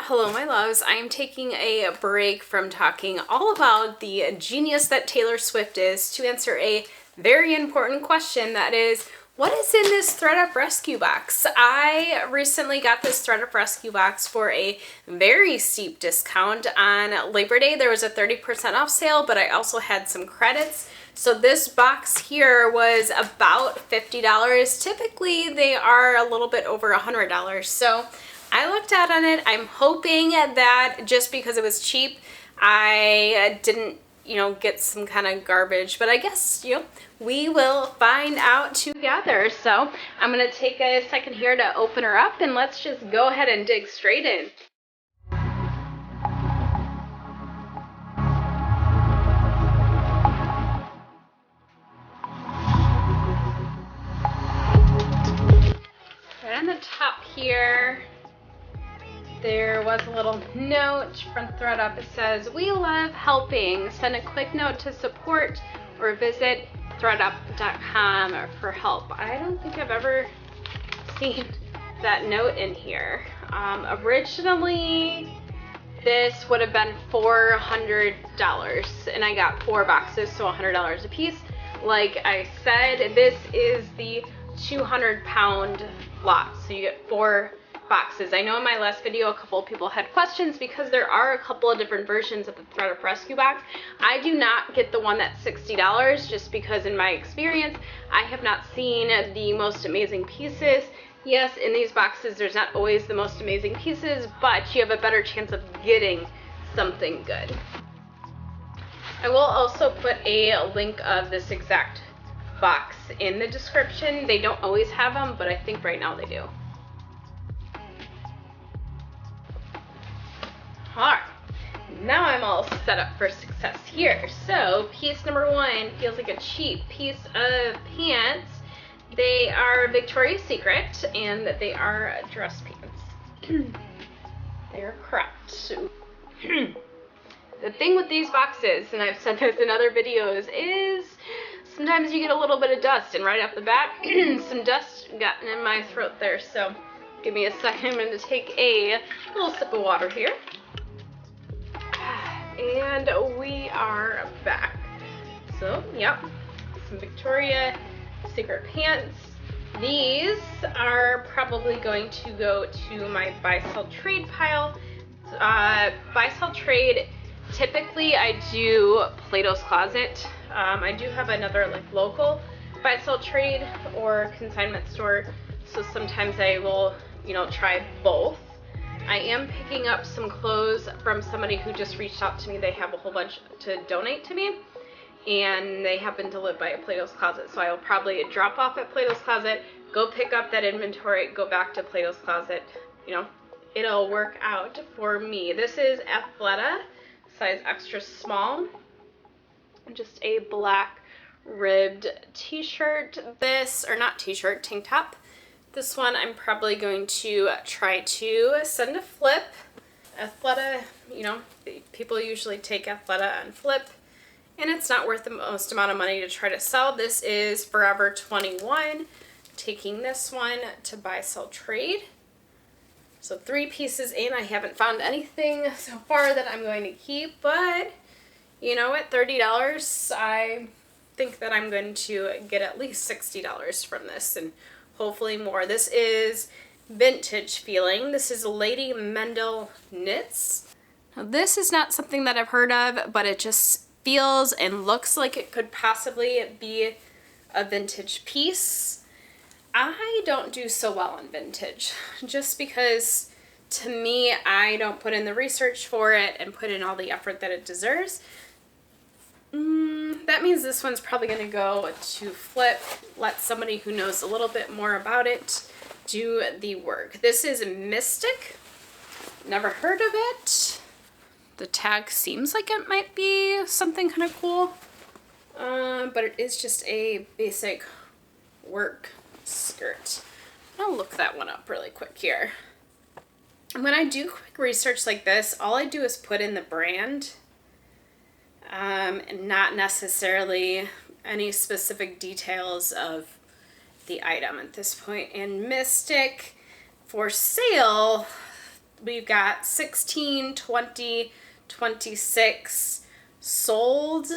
Hello, my loves. I am taking a break from talking all about the genius that Taylor Swift is to answer a very important question, that is, what is in this ThredUP rescue box? I recently got this ThredUP rescue box for a very steep discount. On Labor Day, there was a 30% off sale, but I also had some credits. So this box here was about $50. Typically, they are a little bit over $100. So I looked out on it. I'm hoping that just because it was cheap, I didn't, get some kind of garbage. But I guess, we will find out together. So I'm going to take a second here to open her up, and let's just go ahead and dig straight in. Right on the top here, there was a little note from ThredUP. It says, "We love helping. Send a quick note to support or visit thredup.com for help." I don't think I've ever seen that note in here. Originally, this would have been $400, and I got 4 boxes, so $100 a piece. Like I said, this is the 200-pound lot, so you get 4 boxes. I know in my last video a couple of people had questions because there are a couple of different versions of the ThredUP rescue box. I do not get the one that's $60 just because in my experience I have not seen the most amazing pieces. Yes, in these boxes there's not always the most amazing pieces, but you have a better chance of getting something good. I will also put a link of this exact box in the description. They don't always have them, but I think right now they do. Alright, now I'm all set up for success here. So piece number 1 feels like a cheap piece of pants. They are Victoria's Secret, and they are dress pants. They are cropped. The thing with these boxes, and I've said this in other videos, is sometimes you get a little bit of dust, and right off the bat, some dust gotten in my throat there. So give me a second. I'm going to take a little sip of water here. And we are back. So, yep, some Victoria's Secret pants. These are probably going to go to my buy-sell trade pile. Buy-sell trade, typically I do Plato's Closet. I do have another local buy-sell trade or consignment store, so sometimes I will, try both. I am picking up some clothes from somebody who just reached out to me. They have a whole bunch to donate to me, and they happen to live by a Plato's Closet, so I will probably drop off at Plato's Closet, go pick up that inventory, go back to Plato's Closet. It'll work out for me. This is Athleta, size extra small, just a black ribbed t-shirt. Tank top. This one I'm probably going to try to send a flip. Athleta, people usually take Athleta and flip, and it's not worth the most amount of money to try to sell. This is Forever 21. Taking this one to buy, sell, trade. So 3 pieces in. I haven't found anything so far that I'm going to keep, but at $30, I think that I'm going to get at least $60 from this, and hopefully more. This is vintage feeling. This is Lady Mendel Knits. Now, this is not something that I've heard of, but it just feels and looks like it could possibly be a vintage piece. I don't do so well on vintage, just because to me, I don't put in the research for it and put in all the effort that it deserves. That means this one's probably going to go to flip, let somebody who knows a little bit more about it do the work. This is Mystic. Never heard of it. The tag seems like it might be something kind of cool, but it is just a basic work skirt. I'll look that one up really quick here. When I do quick research like this, all I do is put in the brand, and not necessarily any specific details of the item at this point. And Mystic for sale we've got 16, 20, 26 sold.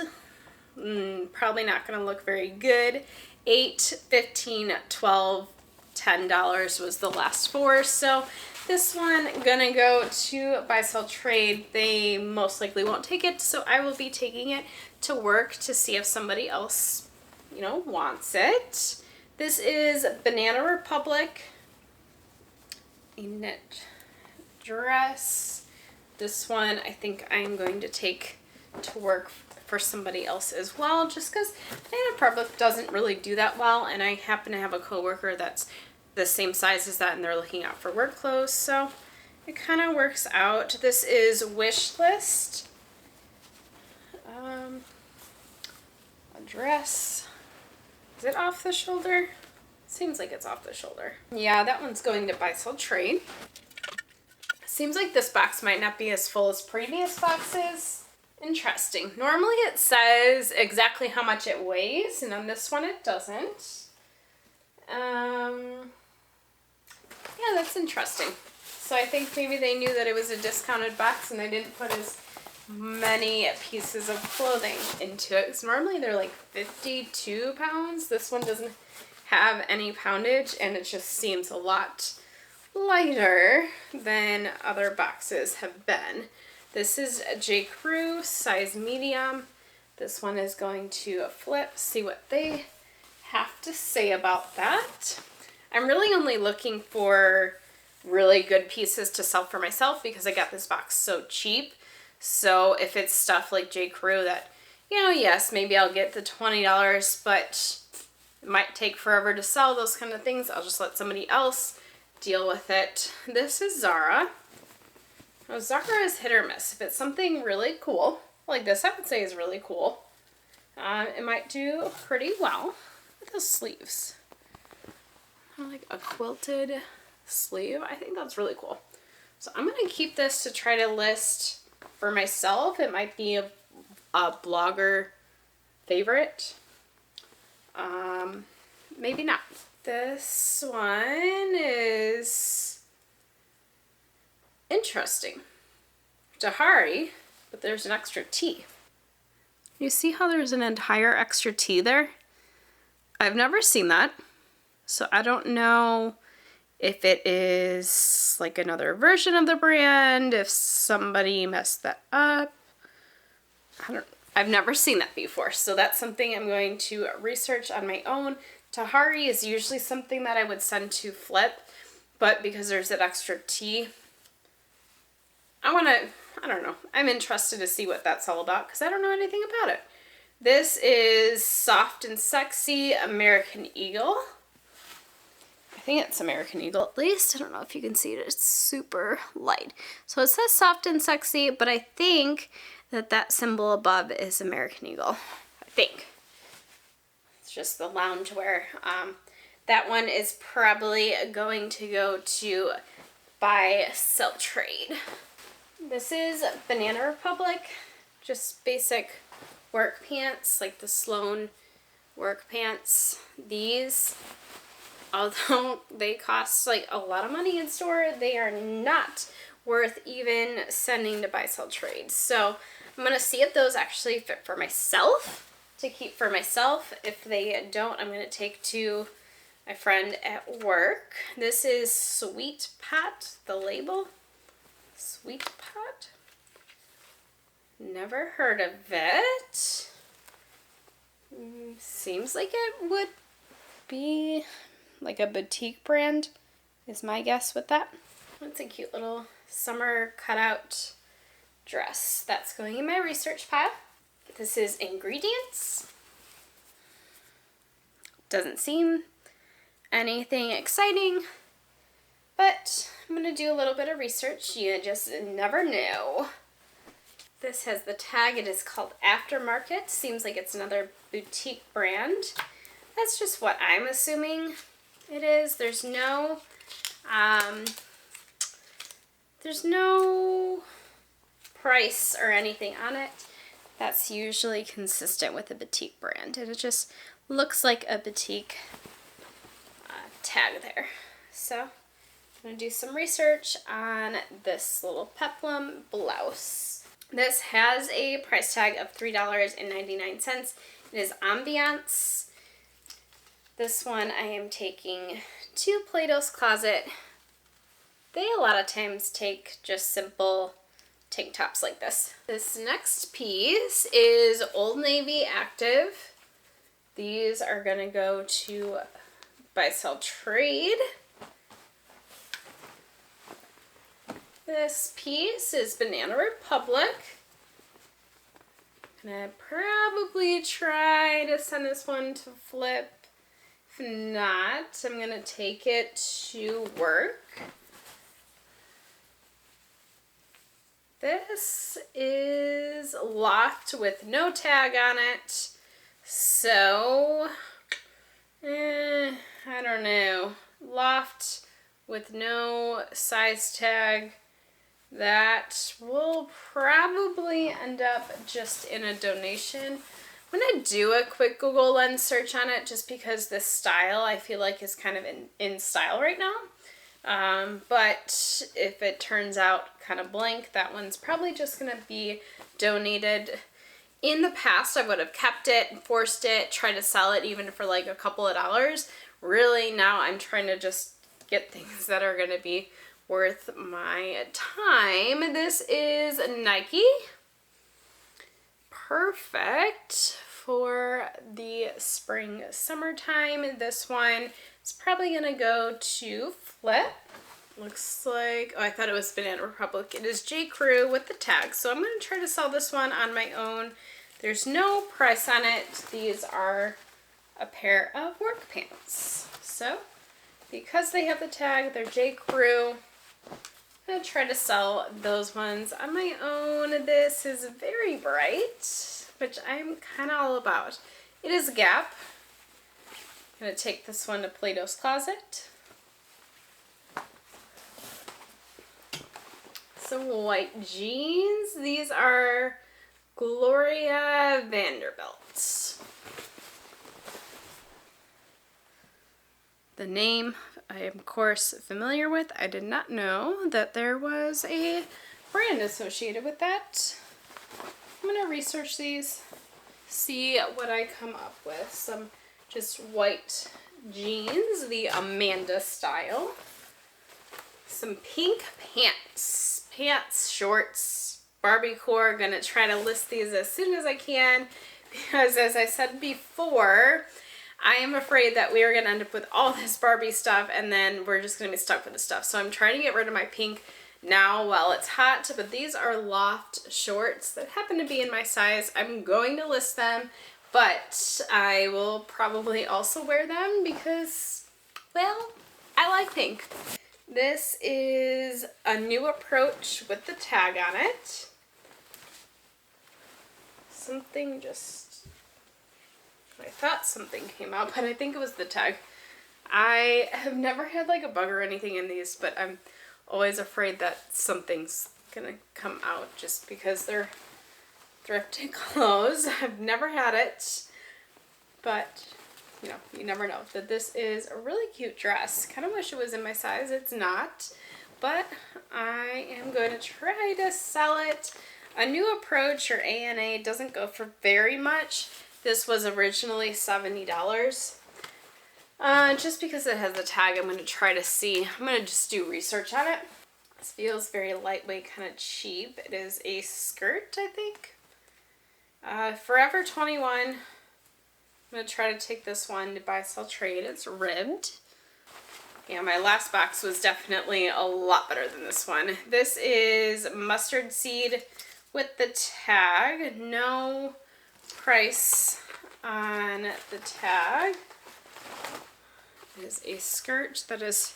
Probably not going to look very good. 8, 15, 12, $10 was the last 4. So this one gonna go to buy, sell, trade. They most likely won't take it, so I will be taking it to work to see if somebody else, you know, wants it. This is Banana Republic, a knit dress. This one I think I'm going to take to work for somebody else as well, just because Banana Republic doesn't really do that well, and I happen to have a coworker that's the same size as that, and they're looking out for work clothes, so it kind of works out. This is Wish List. A dress. Is it off the shoulder? Seems like it's off the shoulder. Yeah, that one's going to buy, sell, trade. Seems like this box might not be as full as previous boxes. Interesting. Normally it says exactly how much it weighs, and on this one it doesn't. Yeah, that's interesting. So I think maybe they knew that it was a discounted box and they didn't put as many pieces of clothing into it. Because normally they're like 52 pounds. This one doesn't have any poundage, and it just seems a lot lighter than other boxes have been. This is a J. Crew, size medium. This one is going to flip, see what they have to say about that. I'm really only looking for really good pieces to sell for myself because I got this box so cheap. So if it's stuff like J. Crew that, you know, yes, maybe I'll get the $20, but it might take forever to sell, those kind of things, I'll just let somebody else deal with it. This is Zara. Now, Zara is hit or miss. If it's something really cool, like this I would say is really cool, it might do pretty well. Look at those sleeves. Like a quilted sleeve. I think that's really cool. So I'm going to keep this to try to list for myself. It might be a blogger favorite. Maybe not. This one is interesting. Dahari, but there's an extra T. You see how there's an entire extra T there? I've never seen that. So I don't know if it is like another version of the brand, if somebody messed that up. I've never seen that before. So that's something I'm going to research on my own. Tahari is usually something that I would send to flip, but because there's that extra T, I don't know. I'm interested to see what that's all about because I don't know anything about it. This is Soft and Sexy American Eagle. I think it's American Eagle at least. I don't know if you can see it. It's super light. So it says Soft and Sexy, but I think that symbol above is American Eagle. I think. It's just the loungewear. That one is probably going to go to buy, sell, trade. This is Banana Republic. Just basic work pants, like the Sloan work pants. These, although they cost like a lot of money in store, they are not worth even sending to buy, sell, trade. So I'm going to see if those actually fit for myself, to keep for myself. If they don't, I'm going to take to my friend at work. This is Sweet Pot, the label. Sweet Pot. Never heard of it. Seems like it would be like a boutique brand, is my guess with that. That's a cute little summer cutout dress. That's going in my research pile. This is ingredients. Doesn't seem anything exciting, but I'm going to do a little bit of research. You just never know. This has the tag. It is called Aftermarket. Seems like it's another boutique brand. That's just what I'm assuming it is. There's no price or anything on it. That's usually consistent with a boutique brand. And it just looks like a boutique tag there. So I'm I'm gonna do some research on this little peplum blouse. This has a price tag of $3.99. It is ambiance. This one I am taking to Plato's Closet. They a lot of times take just simple tank tops like this. This next piece is Old Navy Active. These are gonna go to Buy Sell Trade. This piece is Banana Republic. And I probably try to send this one to flip. If not, I'm gonna take it to work. This is loft with no tag on it. So, I don't know. Loft with no size tag. That will probably end up just in a donation. I'm going to do a quick Google Lens search on it just because this style I feel like is kind of in style right now. But if it turns out kind of blank, that one's probably just going to be donated. In the past, I would have kept it, forced it, tried to sell it even for like a couple of dollars. Really, now I'm trying to just get things that are going to be worth my time. This is Nike. Perfect for the spring summertime. This one is probably going to go to flip. Looks like, oh, I thought it was Banana Republic. It is J. Crew with the tag. So I'm going to try to sell this one on my own. There's no price on it. These are a pair of work pants. So because they have the tag, they're J. Crew. I'm going to try to sell those ones on my own. This is very bright, which I'm kind of all about. It is Gap. I'm going to take this one to Plato's Closet. Some white jeans. These are Gloria Vanderbilt. The name I am, of course, familiar with. I did not know that there was a brand associated with that. I'm going to research these, see what I come up with. Some just white jeans, the Amanda style. Some pink pants, shorts, Barbiecore. Gonna try to list these as soon as I can because, as I said before, I am afraid that we are gonna end up with all this Barbie stuff and then we're just gonna be stuck with the stuff. So I'm trying to get rid of my pink now while it's hot, but these are loft shorts that happen to be in my size. I'm going to list them, but I will probably also wear them because, well, I like pink. This is a new approach with the tag on it. Something just, I thought something came out, but I think it was the tag. I have never had like a bug or anything in these, but I'm always afraid that something's gonna come out just because they're thrifted clothes. I've never had it, but you know, you never know. That this is a really cute dress. Kind of wish it was in my size. It's not, but I am going to try to sell it. A new approach, or ANA, doesn't go for very much. This was originally $70. Just because it has the tag, I'm going to try to see. I'm going to just do research on it. This feels very lightweight, kind of cheap. It is a skirt, I think. Forever 21. I'm going to try to take this one to Buy Sell Trade. It's ribbed. Yeah, my last box was definitely a lot better than this one. This is Mustard Seed with the tag. No price on the tag. It is a skirt that is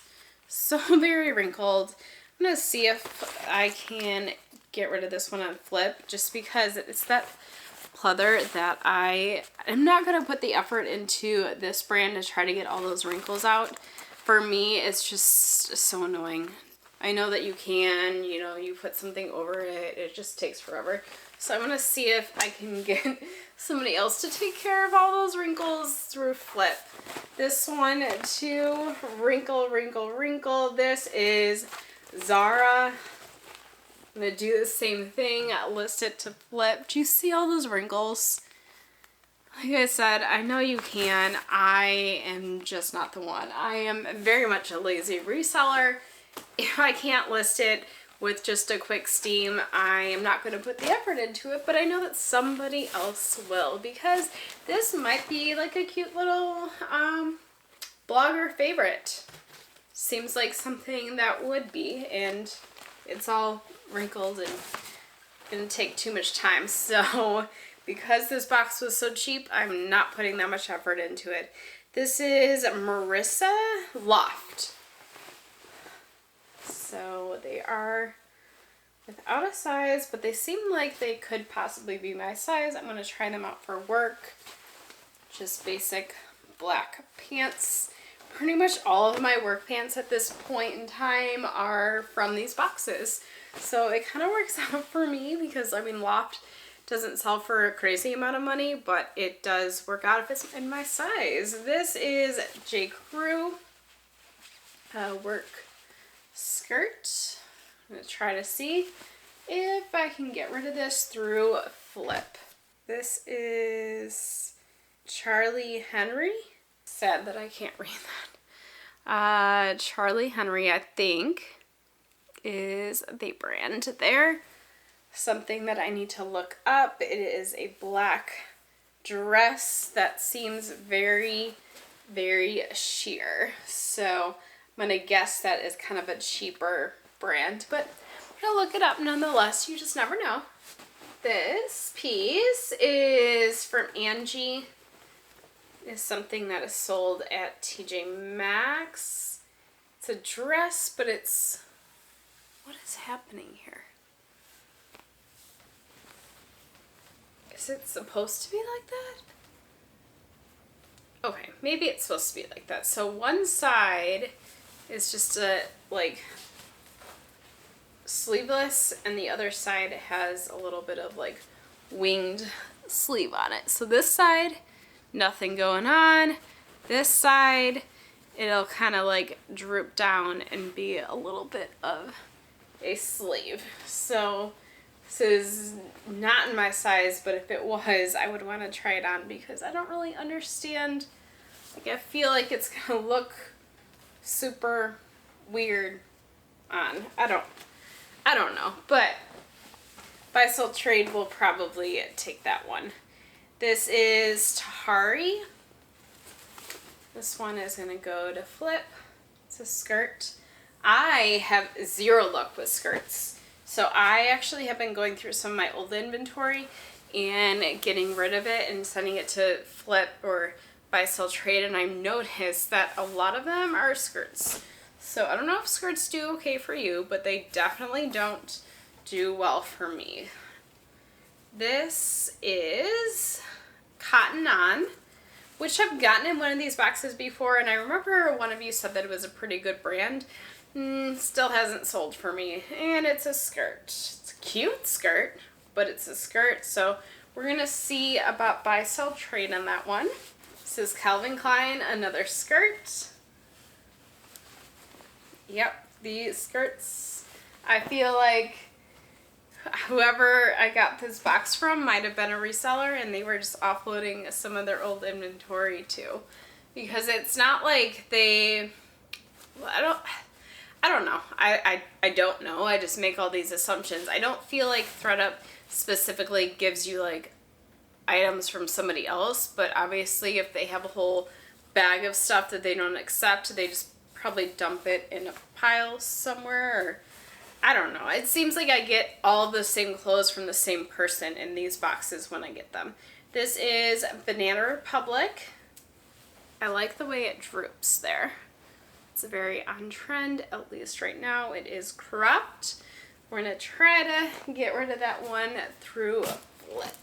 so very wrinkled. I'm going to see if I can get rid of this one on flip just because it's that pleather that I am not going to put the effort into this brand to try to get all those wrinkles out. For me, it's just so annoying I know that you can, you know, you put something over it, it just takes forever. So I'm gonna see if I can get somebody else to take care of all those wrinkles through Flip. This one too, wrinkle, wrinkle, wrinkle. This is Zara. I'm gonna do the same thing, list it to Flip. Do you see all those wrinkles? Like I said, I know you can. I am just not the one. I am very much a lazy reseller. If I can't list it with just a quick steam, I am not going to put the effort into it, but I know that somebody else will, because this might be like a cute little blogger favorite. Seems like something that would be, and it's all wrinkled and didn't take too much time. So because this box was so cheap, I'm not putting that much effort into it. This is Marissa Loft. So they are without a size, but they seem like they could possibly be my size. I'm going to try them out for work. Just basic black pants. Pretty much all of my work pants at this point in time are from these boxes. So it kind of works out for me because, I mean, Loft doesn't sell for a crazy amount of money, but it does work out if it's in my size. This is J. Crew work skirt. I'm going to try to see if I can get rid of this through Flip. This is Charlie Henry. Sad that I can't read that. Charlie Henry, I think, is the brand there. Something that I need to look up. It is a black dress that seems very, very sheer. So I'm going to guess that is kind of a cheaper brand, but I'm going to look it up nonetheless. You just never know. This piece is from Angie. Is something that is sold at TJ Maxx. It's a dress, but it's... What is happening here? Is it supposed to be like that? Okay, maybe it's supposed to be like that. So one side is just a, like, sleeveless, and the other side has a little bit of, like, winged sleeve on it. So this side, nothing going on. This side, it'll kind of, like, droop down and be a little bit of a sleeve. So this is not in my size, but if it was, I would want to try it on because I don't really understand. Like, I feel like it's gonna look super weird on. I don't know, but Buy Sell Trade will probably take that one. This is Tahari. This one is gonna go to Flip. It's a skirt. I have zero luck with skirts. So I actually have been going through some of my old inventory and getting rid of it and sending it to Flip or Buy Sell Trade, and I've noticed that a lot of them are skirts. So I don't know if skirts do okay for you, but they definitely don't do well for me. This is Cotton On, which I've gotten in one of these boxes before, and I remember one of you said that it was a pretty good brand. Still hasn't sold for me. And it's a skirt. It's a cute skirt, but it's a skirt. So we're going to see about Buy Sell Trade on that one. This is Calvin Klein, another skirt. Yep, these skirts, I feel like whoever I got this box from might have been a reseller, and they were just offloading some of their old inventory too. Because it's not like they, I don't know. I don't know. I just make all these assumptions. I don't feel like ThredUP specifically gives you like items from somebody else, but obviously if they have a whole bag of stuff that they don't accept, they just probably dump it in a pile somewhere, or I don't know. It seems like I get all the same clothes from the same person in these boxes when I get them. This is Banana Republic. I like the way it droops there. It's very on trend, at least right now. It is cropped. We're going to try to get rid of that one through Flip.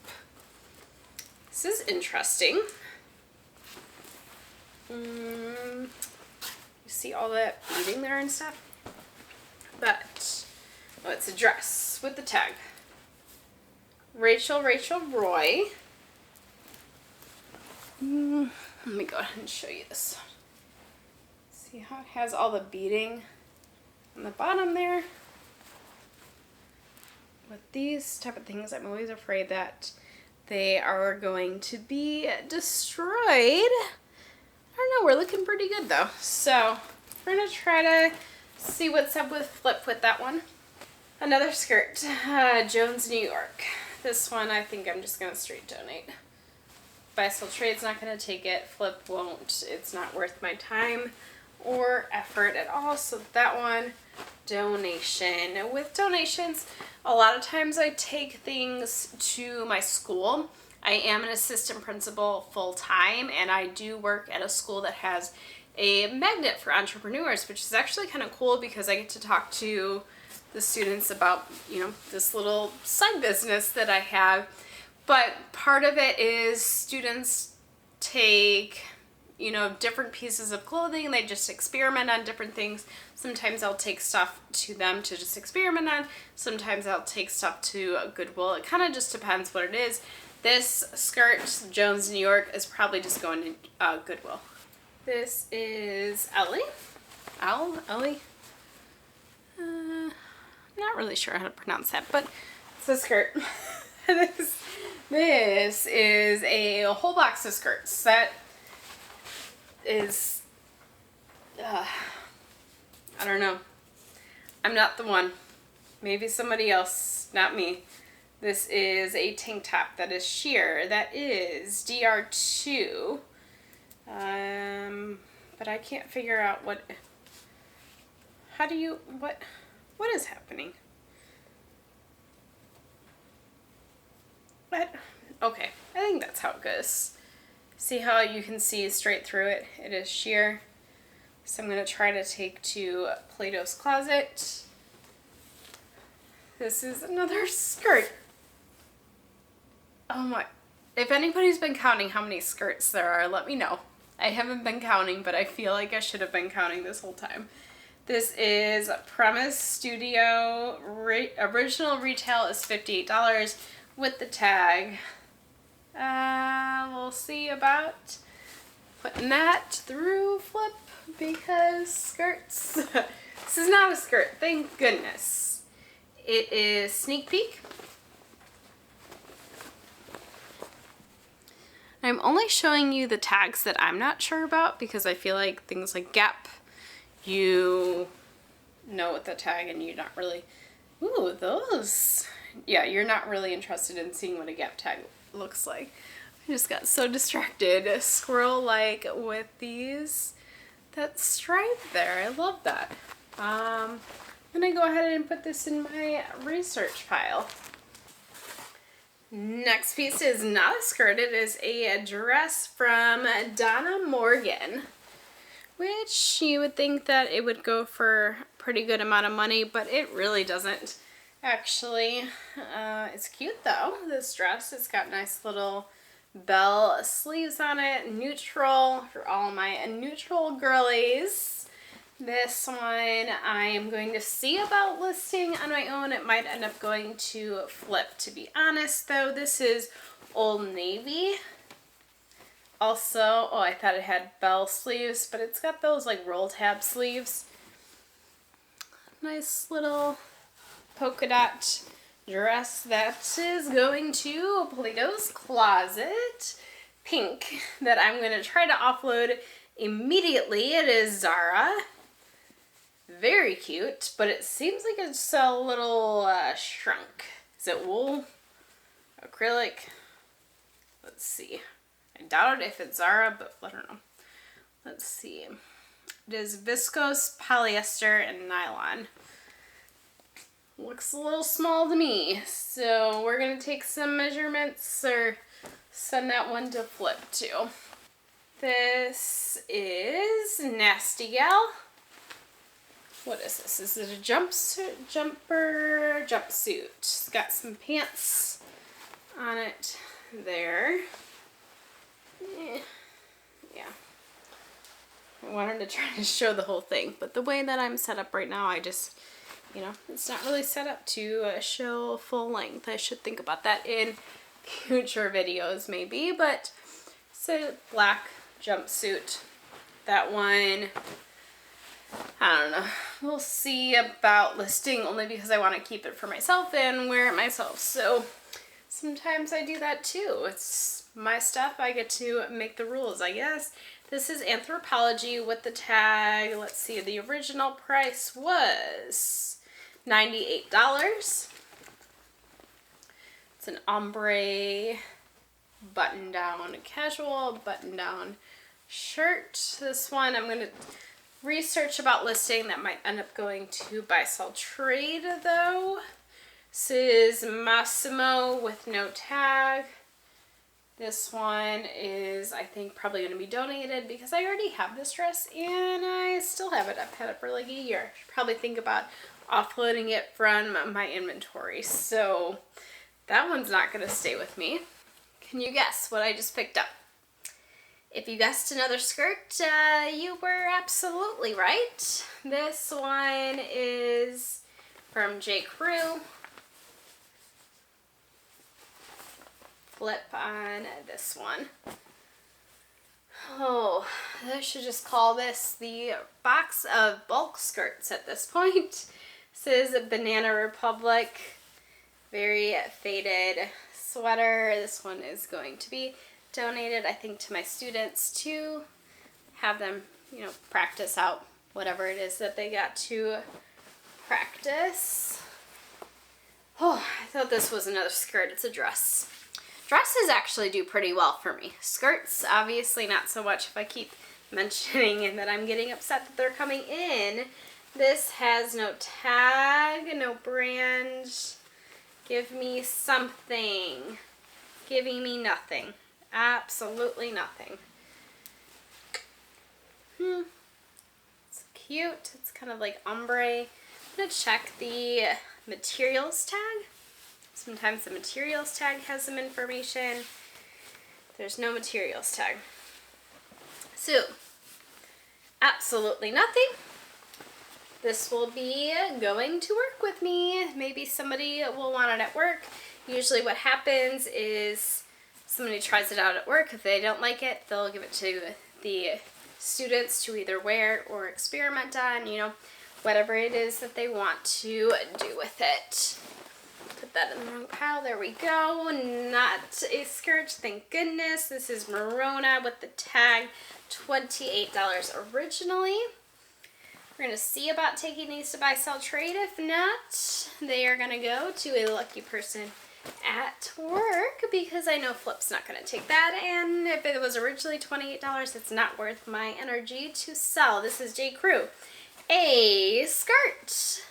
This is interesting. You see all that beading there and stuff? but oh, it's a dress with the tag. Rachel Roy. Let me go ahead and show you this. See how it has all the beading on the bottom there? With these type of things, I'm always afraid that they are going to be destroyed. I don't know, we're looking pretty good though. So we're gonna try to see what's up with Flip with that one. Another skirt, Jones, New York. This one I think I'm just gonna straight donate. Buy Sell Trade's not gonna take it, Flip won't. It's not worth my time or effort at all. So that one, donation. With donations, a lot of times I take things to my school. I am an assistant principal full-time, and I do work at a school that has a magnet for entrepreneurs, which is actually kind of cool because I get to talk to the students about, you know, this little side business that I have. But part of it is students take, you know, different pieces of clothing. They just experiment on different things. Sometimes I'll take stuff to them to just experiment on. Sometimes I'll take stuff to Goodwill. It kind of just depends what it is. This skirt, Jones, New York, is probably just going to Goodwill. This is Ellie. Ellie? Not really sure how to pronounce that, but it's a skirt. This is a whole box of skirts. That is, I don't know. I'm not the one. Maybe somebody else, not me. This is a tank top that is sheer. That is DR2. But I can't figure out what is happening? But, okay, I think that's how it goes. See how you can see straight through it? It is sheer. So I'm going to try to take to Plato's Closet. This is another skirt. Oh my. If anybody's been counting how many skirts there are, let me know. I haven't been counting, but I feel like I should have been counting this whole time. This is Premise Studio. Original retail is $58 with the tag. We'll see about putting that through Flip because skirts. This is not a skirt, thank goodness. It is Sneak Peek. I'm only showing you the tags that I'm not sure about because I feel like things like Gap, you know what the tag and you're not really, ooh, those. Yeah, you're not really interested in seeing what a Gap tag looks like. I just got so distracted. Squirrel-like with these, that stripe there. I love that. I'm gonna go ahead and put this in my research pile. Next piece is not a skirt. It is a dress from Donna Morgan, which you would think that it would go for a pretty good amount of money, but it really doesn't. Actually, it's cute though, this dress. It's got nice little bell sleeves on it, neutral for all my neutral girlies. This one I am going to see about listing on my own. It might end up going to Flip, to be honest though. This is Old Navy. Also, oh, I thought it had bell sleeves, but it's got those like roll tab sleeves. Nice little polka dot dress that is going to Plato's Closet. Pink, that I'm going to try to offload immediately. It is Zara. Very cute, but it seems like it's a little shrunk. Is it wool? Acrylic? Let's see. I doubt it if it's Zara, but I don't know. Let's see. It is viscose, polyester, and nylon. Looks a little small to me, so we're going to take some measurements or send that one to Flip too. This is Nasty Gal. What is this? Is it a jumpsuit? Jumpsuit. It's got some pants on it there. Yeah. I wanted to try to show the whole thing, but the way that I'm set up right now, I just you know, it's not really set up to show full length. I should think about that in future videos maybe, but it's a black jumpsuit. That one, I don't know. We'll see about listing only because I want to keep it for myself and wear it myself. So sometimes I do that too. It's my stuff. I get to make the rules, I guess. This is Anthropology with the tag. Let's see, the original price was $98. It's an ombre button-down, casual button-down shirt. This one I'm going to research about listing. That might end up going to buy, sell, trade though. This is Massimo with no tag. This one is, I think, probably going to be donated because I already have this dress and I still have it. I've had it for like a year. I should probably think about offloading it from my inventory. So that one's not going to stay with me. Can you guess what I just picked up? If you guessed another skirt, you were absolutely right. This one is from J. Crew. Flip on this one. Oh, I should just call this the box of bulk skirts at this point. This is Banana Republic. Very faded sweater. This one is going to be donated, I think, to my students to have them, you know, practice out whatever it is that they got to practice. Oh, I thought this was another skirt. It's a dress. Dresses actually do pretty well for me. Skirts, obviously not so much if I keep mentioning and that I'm getting upset that they're coming in. This has no tag, no brand. Give me something. Giving me nothing. Absolutely nothing. It's cute. It's kind of like ombre. I'm going to check the materials tag. Sometimes the materials tag has some information. There's no materials tag. So, absolutely nothing. This will be going to work with me. Maybe somebody will want it at work. Usually what happens is somebody tries it out at work. If they don't like it, they'll give it to the students to either wear or experiment on, you know, whatever it is that they want to do with it. Put that in the wrong pile. There we go. Not a skirt, thank goodness. This is Merona with the tag, $28 originally. We're going to see about taking these to buy, sell, trade. If not, they are going to go to a lucky person at work because I know Flip's not going to take that. And if it was originally $28, it's not worth my energy to sell. This is J. Crew. A skirt.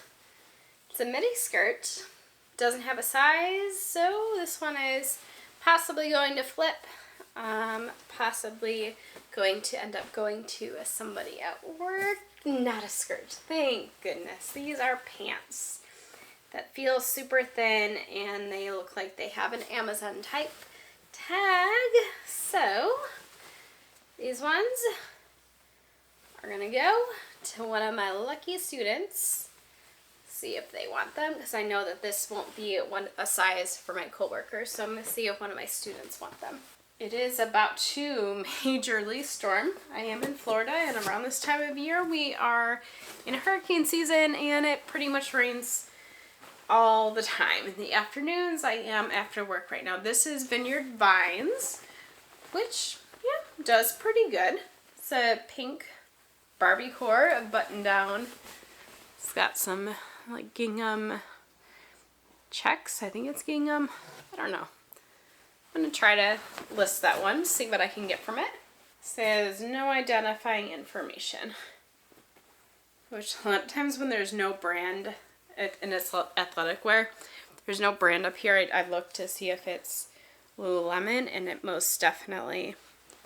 It's a midi skirt. Doesn't have a size, so this one is possibly going to Flip. Possibly going to end up going to somebody at work. Not a skirt, thank goodness. These are pants that feel super thin and they look like they have an Amazon type tag. So these ones are gonna go to one of my lucky students. See if they want them, because I know that this won't be a size for my coworkers, so I'm gonna see if one of my students want them. It is about to majorly storm. I am in Florida, and around this time of year we are in hurricane season and it pretty much rains all the time. In the afternoons, I am after work right now. This is Vineyard Vines, which, yeah, does pretty good. It's a pink Barbie core button down. It's got some like gingham checks. I think it's gingham. I don't know. I'm going to try to list that one, see what I can get from it. Says no identifying information. Which a lot of times when there's no brand, and it's athletic wear, there's no brand up here. I looked to see if it's Lululemon, and it most definitely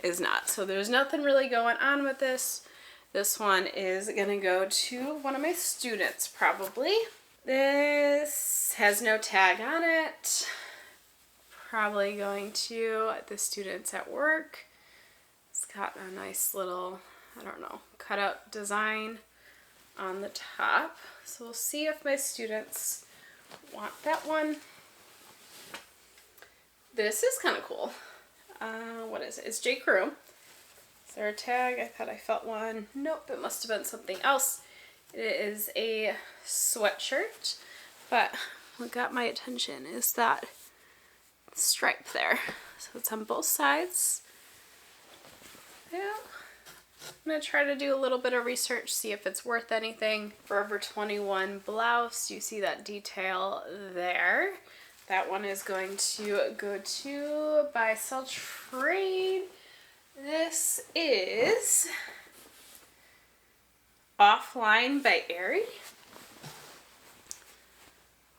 is not. So there's nothing really going on with this. This one is going to go to one of my students probably. This has no tag on it. Probably going to the students at work. It's got a nice little, I don't know, cutout design on the top. So we'll see if my students want that one. This is kind of cool. What is it? It's J. Crew. Is there a tag? I thought I felt one. Nope, it must have been something else. It is a sweatshirt, but what got my attention is that stripe there. So it's on both sides. Yeah. I'm going to try to do a little bit of research, see if it's worth anything. Forever 21 blouse, you see that detail there. That one is going to go to buy, sell, trade. This is Offline by Aerie.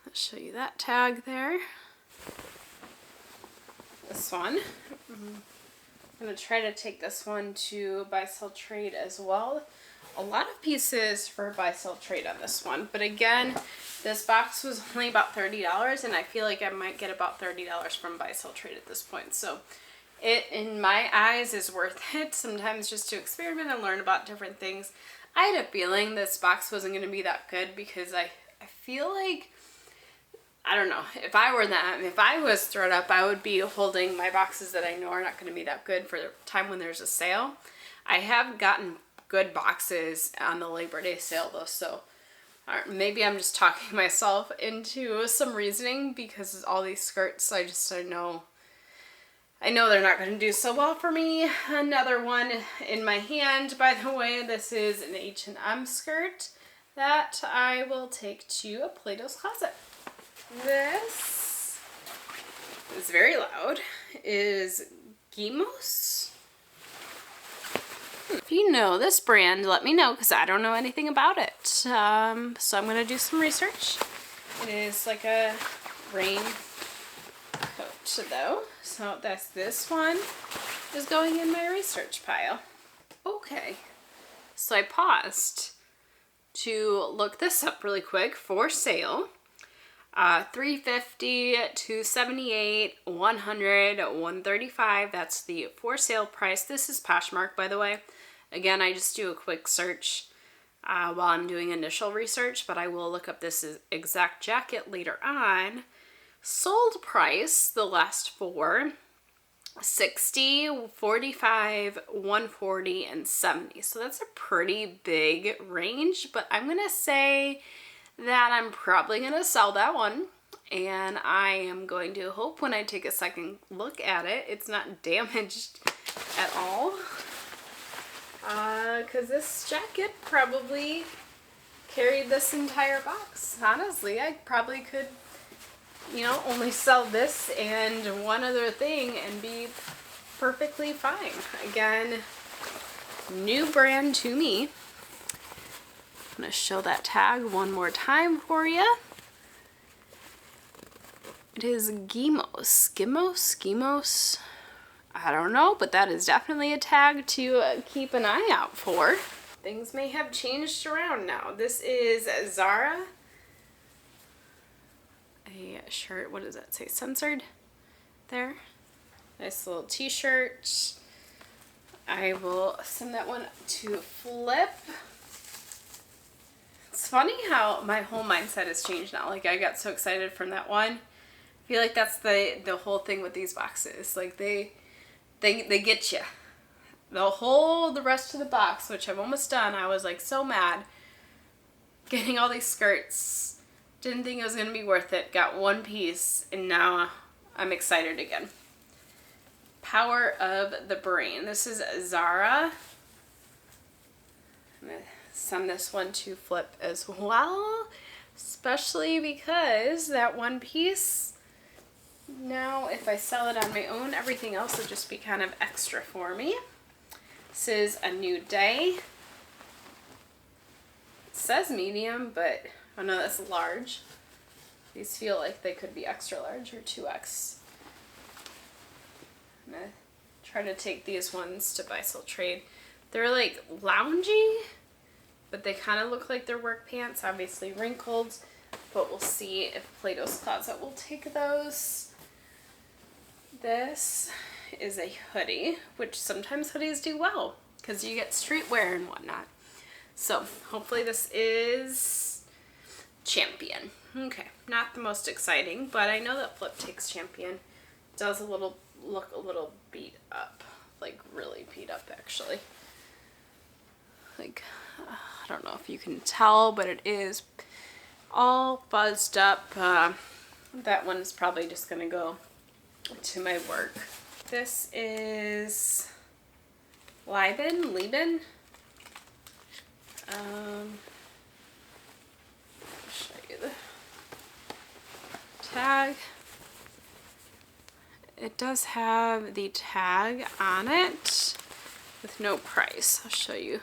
Let's show you that tag there. This one. I'm going to try to take this one to buy, sell, trade as well. A lot of pieces for buy, sell, trade on this one. But again, this box was only about $30, and I feel like I might get about $30 from buy, sell, trade at this point. So it, in my eyes, is worth it sometimes just to experiment and learn about different things. I had a feeling this box wasn't going to be that good because I feel like, I don't know, if I were them, if I was ThredUP, I would be holding my boxes that I know are not going to be that good for the time when there's a sale. I have gotten good boxes on the Labor Day sale though, so maybe I'm just talking myself into some reasoning because all these skirts, I know they're not going to do so well for me. Another one in my hand, by the way, this is an H&M skirt that I will take to a Plato's Closet. This is very loud, is Gimos. If you know this brand, let me know because I don't know anything about it. So I'm going to do some research. It is like a rain coat though. So that's this one is going in my research pile. Okay, so I paused to look this up really quick. For sale. $350, $278, $100, $135. That's the for sale price. This is POSHMARK, by the way. Again, I just do a quick search while I'm doing initial research, but I will look up this exact jacket later on. Sold price, the last four, $60, $45, $140, and $70. So that's a pretty big range, but I'm gonna say that I'm probably gonna sell that one, and I am going to hope when I take a second look at it, it's not damaged at all. Because this jacket probably carried this entire box. Honestly, I probably could, you know, only sell this and one other thing and be perfectly fine. Again, new brand to me. I'm going to show that tag one more time for you. It is Gimos. Gimos? I don't know, but that is definitely a tag to keep an eye out for. Things may have changed around now. This is Zara. A shirt, what does that say? Censored there. Nice little t-shirt. I will send that one to Flip. It's funny how my whole mindset has changed now. Like, I got so excited from that one. I feel like that's the whole thing with these boxes. Like, they get you. The rest of the box, which I'm almost done, I was like so mad. Getting all these skirts. Didn't think it was going to be worth it. Got one piece, and now I'm excited again. Power of the Brain. This is Zara. I'm going to send this one to Flip as well. Especially because that one piece, now if I sell it on my own, everything else will just be kind of extra for me. This is A New Day. It says medium, but oh no, that's large. These feel like they could be extra large or 2X. I'm gonna try to take these ones to buy, sell, trade. They're like loungy, but they kind of look like they're work pants, obviously wrinkled, but we'll see if Plato's Closet will take those. This is a hoodie, which sometimes hoodies do well because you get streetwear and whatnot. So hopefully this is Champion. Okay, not the most exciting, but I know that Flip Takes Champion does look a little beat up, like really beat up actually. Like, I don't know if you can tell, but it is all fuzzed up. That one's probably just gonna go to my work. This is Lieben. I'll show you the tag. It does have the tag on it with no price. I'll show you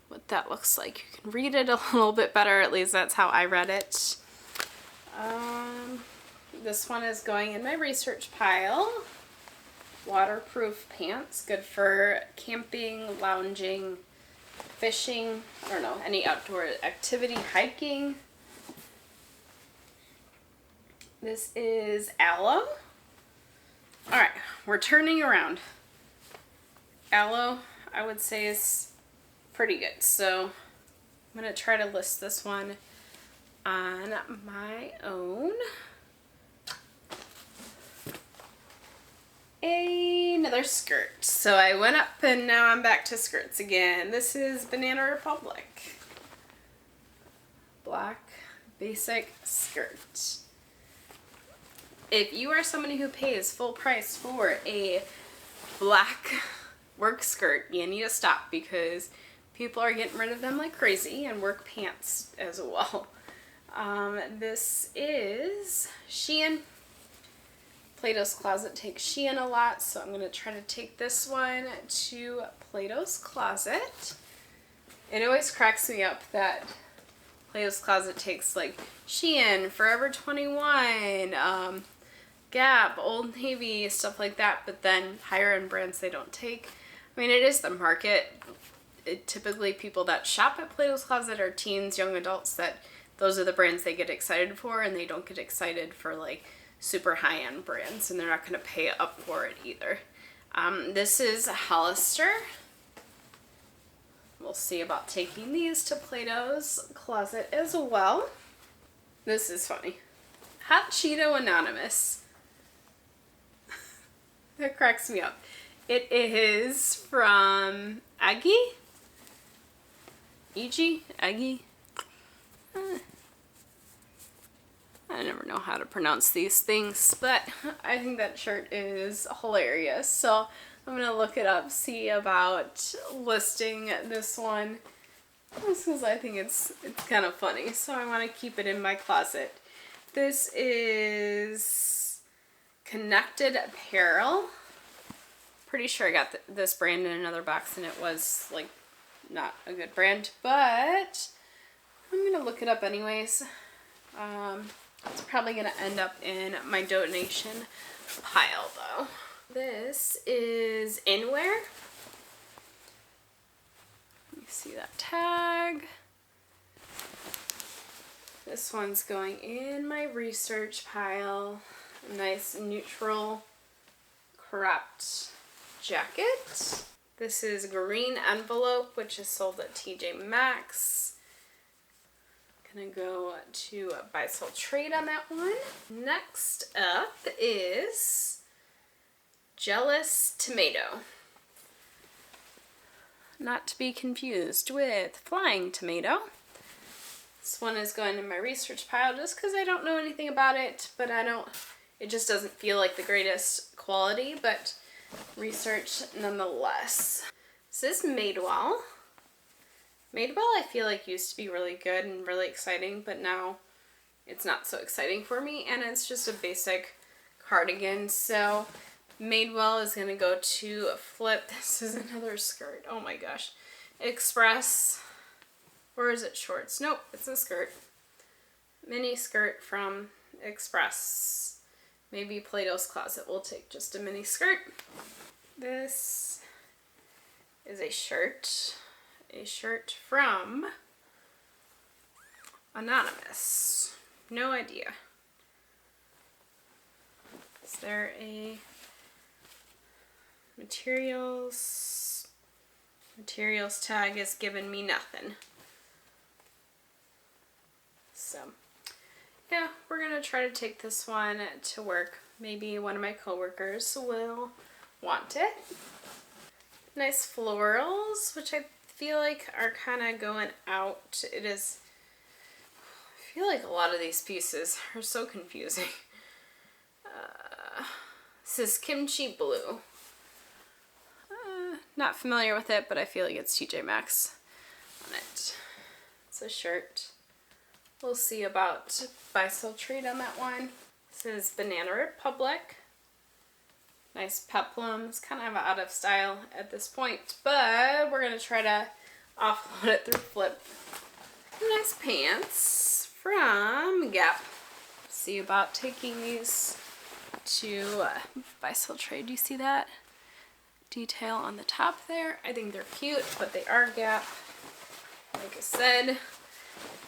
what that looks like. You can read it a little bit better, at least that's how I read it. This one is going in my research pile. Waterproof pants, good for camping, lounging, fishing, I don't know, any outdoor activity, hiking. This is Aloe. All right, we're turning around. Aloe, I would say, is pretty good. So I'm gonna try to list this one on my own. Another skirt. So I went up and now I'm back to skirts again. This is Banana Republic. Black basic skirt. If you are somebody who pays full price for a black work skirt, you need to stop because people are getting rid of them like crazy, and work pants as well. This is Shein. Plato's Closet takes Shein a lot, so I'm going to try to take this one to Plato's Closet. It always cracks me up that Plato's Closet takes like Shein, Forever 21, Gap, Old Navy, stuff like that, but then higher end brands they don't take. I mean, it is the market. Typically people that shop at Plato's Closet are teens, young adults, that those are the brands they get excited for, and they don't get excited for like super high-end brands, and they're not going to pay up for it either. This is Hollister. We'll see about taking these to Plato's Closet as well. This is funny. Hot Cheeto Anonymous. That cracks me up. It is from Aggie? Aggie? I never know how to pronounce these things, but I think that shirt is hilarious. So I'm going to look it up, see about listing this one, just because I think it's kind of funny. So I want to keep it in my closet. This is Connected Apparel. Pretty sure I got this brand in another box and it was like not a good brand, but I'm going to look it up anyways. It's probably going to end up in my donation pile though. This is Inwear. Let me see that tag. This one's going in my research pile. A nice neutral cropped jacket. This is Green Envelope, which is sold at TJ Maxx. Gonna go to buy, sell, trade on that one. Next up is Jealous Tomato. Not to be confused with Flying Tomato. This one is going in my research pile just because I don't know anything about it, but it just doesn't feel like the greatest quality, but research nonetheless. This is Madewell. Madewell I feel like used to be really good and really exciting, but now it's not so exciting for me, and it's just a basic cardigan. So Madewell is going to go to Flip. This is another skirt. Oh my gosh. Express. Or is it shorts? Nope, it's a skirt. Mini skirt from Express. Maybe Plato's Closet will take just a mini skirt. This is a shirt. A shirt from Anonymous. No idea. Is there a materials? Materials tag is giving me nothing. So yeah, we're gonna try to take this one to work. Maybe one of my coworkers will want it. Nice florals, which I feel like are kind of going out. It is, I feel like a lot of these pieces are so confusing. This is kimchi blue. Not familiar with it, but I feel like it's TJ Maxx on it. It's a shirt. We'll see about buy, sell, trade on that one. This is Banana Republic. Nice peplums, kind of out of style at this point, but we're gonna try to offload it through Flip. Nice pants from Gap. See about taking these to buy, sell, trade. You see that detail on the top there? I think they're cute, but they are Gap. Like I said,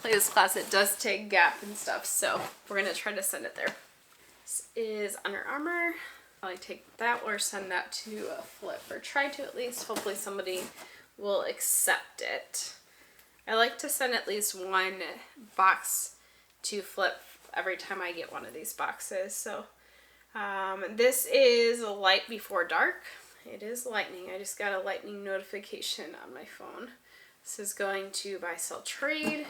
Play's Closet does take Gap and stuff, so we're gonna try to send it there. This is Under Armour. Probably take that or send that to Flip, or try to at least. Hopefully somebody will accept it. I like to send at least one box to Flip every time I get one of these boxes. So this is Light Before Dark. It is lightning. I just got a lightning notification on my phone. This is going to buy, sell, trade.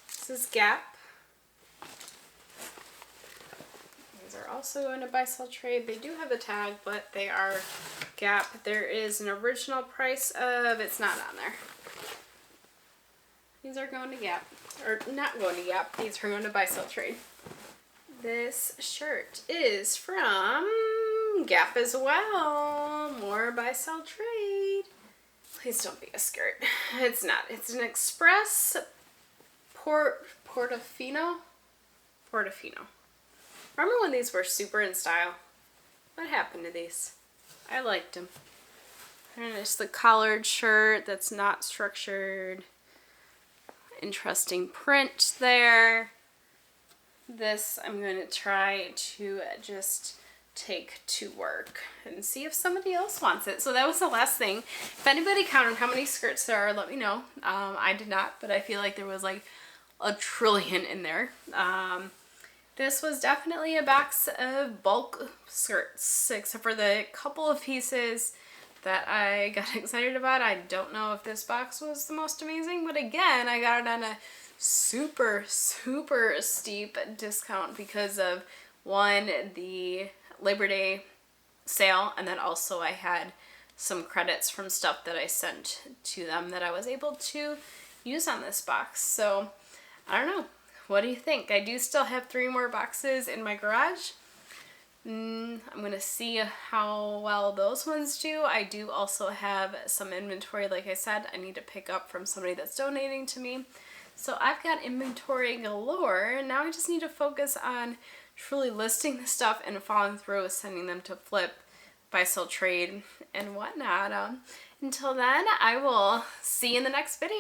This is Gap. Are also going to buy, sell, trade. They do have the tag, but they are Gap. There is an original price of, it's not on there. These are going to Gap, or not going to Gap. These are going to buy, sell, trade. This shirt is from Gap as well. More buy, sell, trade. Please don't be a skirt. It's not. It's an Express Portofino. Remember when these were super in style? What happened to these? I liked them. And it's the collared shirt that's not structured. Interesting print there. This I'm going to try to just take to work and see if somebody else wants it. So that was the last thing. If anybody counted how many skirts there are, let me know. I did not, but I feel like there was like a trillion in there. This was definitely a box of bulk skirts, except for the couple of pieces that I got excited about. I don't know if this box was the most amazing, but again, I got it on a super, super steep discount because of, one, the Labor Day sale, and then also I had some credits from stuff that I sent to them that I was able to use on this box. So, I don't know. What do you think? I do still have 3 more boxes in my garage. I'm going to see how well those ones do. I do also have some inventory, like I said, I need to pick up from somebody that's donating to me. So I've got inventory galore, and now I just need to focus on truly listing the stuff and following through with sending them to Flip, buy, sell, trade, and whatnot. Until then, I will see you in the next video.